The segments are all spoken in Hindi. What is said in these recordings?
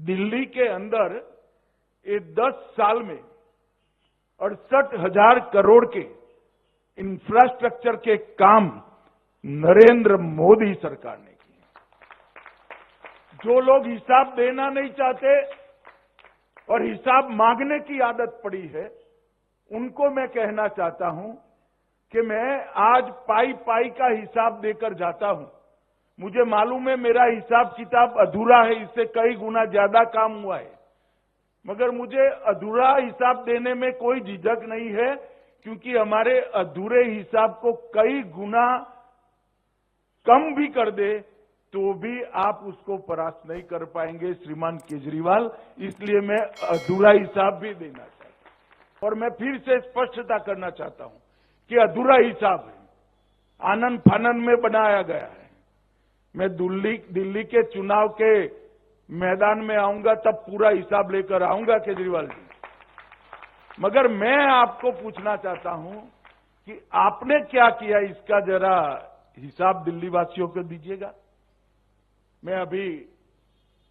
दिल्ली के अंदर ये 10 साल में 68,000 करोड़ के इंफ्रास्ट्रक्चर के काम नरेंद्र मोदी सरकार ने किए। जो लोग हिसाब देना नहीं चाहते और हिसाब मांगने की आदत पड़ी है, उनको मैं कहना चाहता हूं कि मैं आज पाई पाई का हिसाब देकर जाता हूं। मुझे मालूम है मेरा हिसाब किताब अधूरा है, इससे कई गुना ज्यादा काम हुआ है, मगर मुझे अधूरा हिसाब देने में कोई झिझक नहीं है, क्योंकि हमारे अधूरे हिसाब को कई गुना कम भी कर दे तो भी आप उसको परास्त नहीं कर पाएंगे श्रीमान केजरीवाल। इसलिए मैं अधूरा हिसाब भी देना चाहता हूं और मैं फिर से स्पष्टता करना चाहता हूं कि अधूरा हिसाब है, आनन फानन में बनाया गया है। मैं दिल्ली के चुनाव के मैदान में आऊंगा तब पूरा हिसाब लेकर आऊंगा केजरीवाल जी, मगर मैं आपको पूछना चाहता हूं कि आपने क्या किया, इसका जरा हिसाब दिल्ली वासियों को दीजिएगा। मैं अभी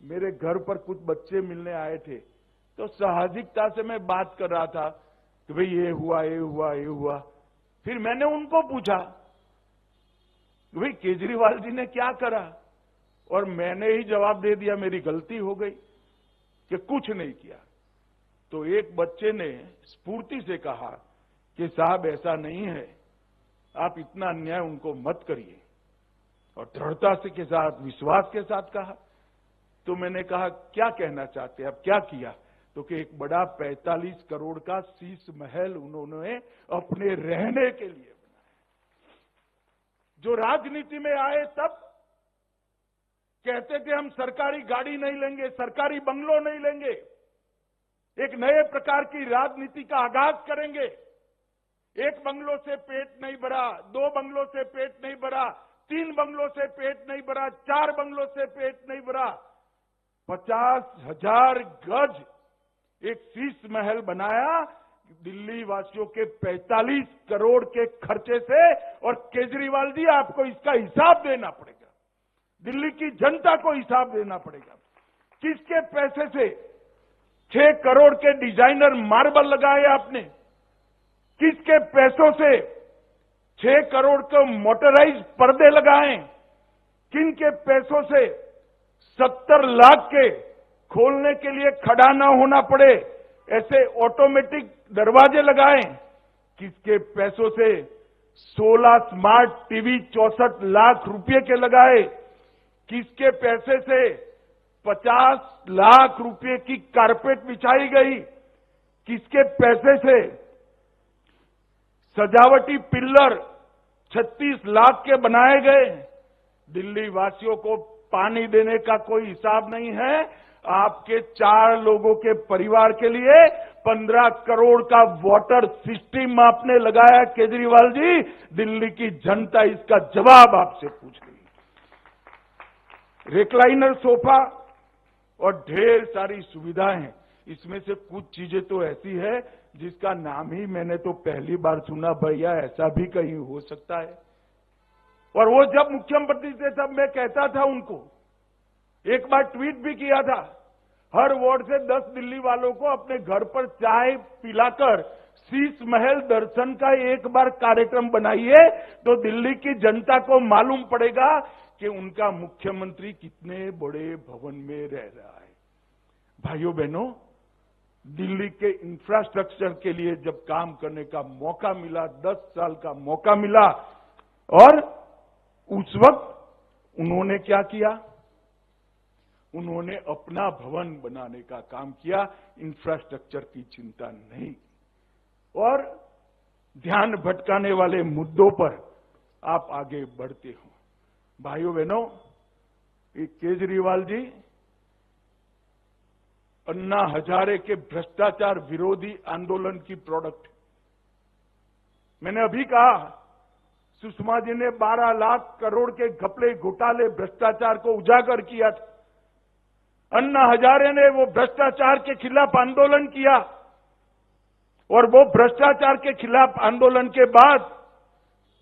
मेरे घर पर कुछ बच्चे मिलने आए थे, तो साहसिकता से मैं बात कर रहा था कि भाई ये हुआ ये हुआ ये हुआ। फिर मैंने उनको पूछा कि भाई केजरीवाल जी ने क्या करा, और मैंने ही जवाब दे दिया मेरी गलती हो गई कि कुछ नहीं किया। तो एक बच्चे ने स्फूर्ति से कहा कि साहब ऐसा नहीं है, आप इतना अन्याय उनको मत करिए, और दृढ़ता से के साथ विश्वास के साथ कहा। तो मैंने कहा क्या कहना चाहते हैं, अब क्या किया? तो कि एक बड़ा 45 करोड़ का शीश महल उन्होंने अपने रहने के लिए बनाया। जो राजनीति में आए तब कहते थे हम सरकारी गाड़ी नहीं लेंगे, सरकारी बंगलो नहीं लेंगे, एक नए प्रकार की राजनीति का आगाज करेंगे। एक बंगलों से पेट नहीं भरा, 2 बंगलों से पेट नहीं भरा, 3 बंगलों से पेट नहीं भरा, 4 बंगलों से पेट नहीं भरा, 50,000 गज एक शीश महल बनाया दिल्ली वासियों के 45 करोड़ के खर्चे से। और केजरीवाल जी आपको इसका हिसाब देना पड़ेगा, दिल्ली की जनता को हिसाब देना पड़ेगा। किसके पैसे से 6 करोड़ के डिजाइनर मार्बल लगाए आपने? किसके पैसों से 6 करोड़ के मोटराइज पर्दे लगाए? किन के पैसों से 70 लाख के खोलने के लिए खड़ा ना होना पड़े ऐसे ऑटोमेटिक दरवाजे लगाए? किसके पैसों से 16 स्मार्ट टीवी 64 लाख रुपए के लगाए? किसके पैसे से 50 लाख रुपए की कारपेट बिछाई गई? किसके पैसे से सजावटी पिल्लर 36 लाख के बनाए गए? दिल्ली वासियों को पानी देने का कोई हिसाब नहीं है। आपके 4 लोगों के परिवार के लिए 15 करोड़ का वाटर सिस्टम आपने लगाया केजरीवाल जी। दिल्ली की जनता इसका जवाब आपसे पूछ रही है। रिक्लाइनर सोफा और ढेर सारी सुविधाएं हैं, इसमें से कुछ चीजें तो ऐसी है जिसका नाम ही मैंने तो पहली बार सुना, भैया ऐसा भी कहीं हो सकता है। और वो जब मुख्यमंत्री थे तब मैं कहता था उनको, एक बार ट्वीट भी किया था, हर वार्ड से 10 दिल्ली वालों को अपने घर पर चाय पिलाकर शीश महल दर्शन का एक बार कार्यक्रम बनाइए, तो दिल्ली की जनता को मालूम पड़ेगा कि उनका मुख्यमंत्री कितने बड़े भवन में रह रहा है। भाइयों बहनों, दिल्ली के इंफ्रास्ट्रक्चर के लिए जब काम करने का मौका मिला, 10 साल का मौका मिला, और उस वक्त उन्होंने क्या किया? उन्होंने अपना भवन बनाने का काम किया, इंफ्रास्ट्रक्चर की चिंता नहीं। और ध्यान भटकाने वाले मुद्दों पर आप आगे बढ़ते हो। भाइयों बहनों, ये केजरीवाल जी अन्ना हजारे के भ्रष्टाचार विरोधी आंदोलन की प्रोडक्ट। मैंने अभी कहा, सुषमा जी ने 12 लाख करोड़ के घपले घोटाले भ्रष्टाचार को उजागर किया था। अन्ना हजारे ने वो भ्रष्टाचार के खिलाफ आंदोलन किया, और वो भ्रष्टाचार के खिलाफ आंदोलन के बाद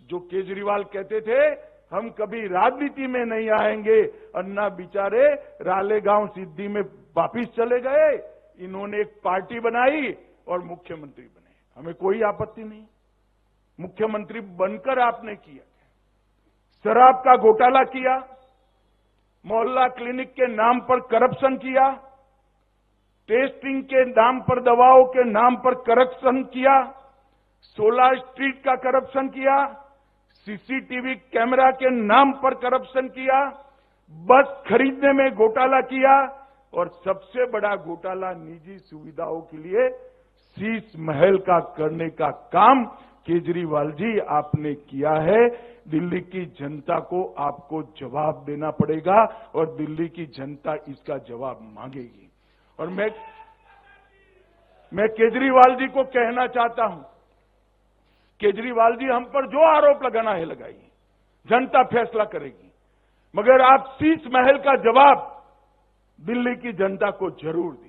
जो केजरीवाल कहते थे हम कभी राजनीति में नहीं आएंगे, अन्ना बेचारे रालेगांव सिद्धि में वापिस चले गए, इन्होंने एक पार्टी बनाई और मुख्यमंत्री बने। हमें कोई आपत्ति नहीं, मुख्यमंत्री बनकर आपने किया। शराब का घोटाला किया, मोहल्ला क्लिनिक के नाम पर करप्शन किया, टेस्टिंग के नाम पर, दवाओं के नाम पर करप्शन किया, 16 स्ट्रीट का करप्शन किया, सीसीटीवी कैमरा के नाम पर करप्शन किया, बस खरीदने में घोटाला किया और सबसे बड़ा घोटाला निजी सुविधाओं के लिए शीश महल का करने का काम केजरीवाल जी आपने किया है। दिल्ली की जनता को आपको जवाब देना पड़ेगा और दिल्ली की जनता इसका जवाब मांगेगी। और मैं केजरीवाल जी को कहना चाहता हूं, केजरीवाल जी हम पर जो आरोप लगाना है लगाइए, जनता फैसला करेगी, मगर आप शीश महल का जवाब दिल्ली की जनता को जरूर दीजिए।